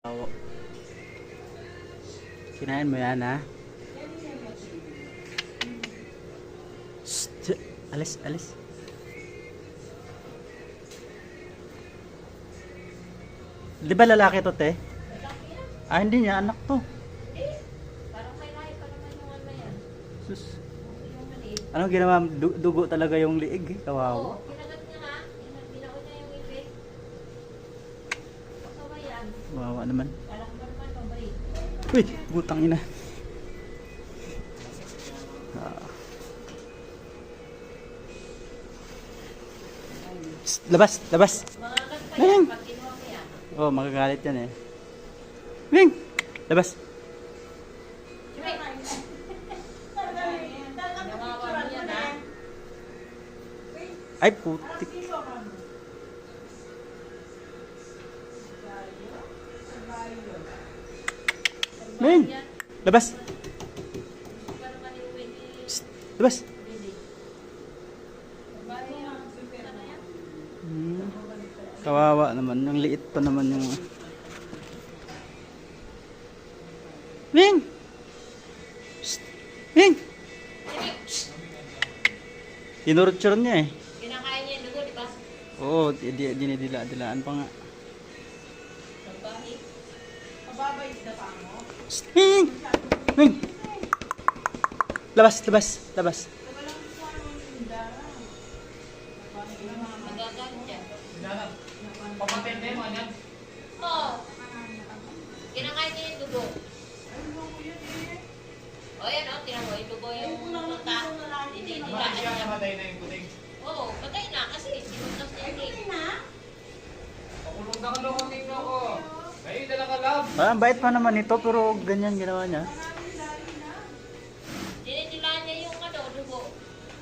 Oo. Kinain mo yan, ha? Shh, alis, alis. Di ba lalaki to, te? Ah, hindi niya, anak to. Parang may lahi pa naman yung ano yan. Sus. Yung maliit. Anong ginawa? Dugo talaga yung liig, eh. Kawawa. Oo, kinagat niya nga. Binaon niya yung ipit. Kasawa yan. Kawawa naman. Parang barman, mabait. Uy, butang ina. Ah. Shh, labas, labas. Mga kat pa Neng! yan, pag kinuha mo yan. Oh, magagalit yan, eh. Ming! Labas. Siyempre. Nawawa mo yan, ha? Ay, putik. Ming! Yan. Labas. Para maniuwin ni Shh, labas. Billy. Babae yan. Ano yan? Kawawa naman. Ang liit pa naman yung... Ming! Shh, Ming! Tinurture niya, eh. Kinakain niya yung dugo, di ba? Oo, dinidila-dilaan pa nga. Babae. Shh, Ming! Ming! Labas, labas, labas. Magagalit yan. Pamatente mo, ano? Oo. Kinakain niya yung dugo. O yan o, tinan mo, yung dugo yung punta. Hindi Bakit siya niya. namatay na yung puting? Oo, patay na kasi sinuntas niya yun eh. Pakulong na ka lang ang tingnan ko. Ngayon, dala ka lab. Parang bait pa naman ito, pero ganyan ginawa niya. Dinidilaan niya yung ano, dugo.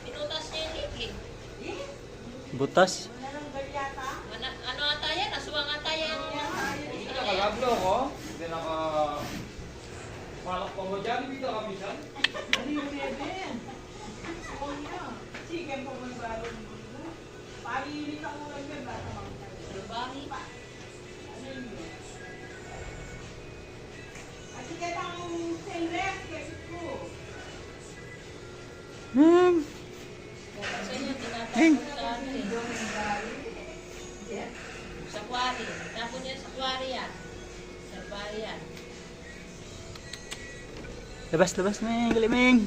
Pinutas niya yung higling. Butas. Ano ata yan? Aswang ata yan. Hindi na ka lab lo ko. Hindi na ka... Malak pa mo dyan, hindi na kami dyan. Babae. Ming! Kasi yun, Hey. tinatapon sa ano eh. Sa kwari. Tapon niya sa kwari yan. Sa kwari yan. Labas, labas, Ming! Gali, Ming!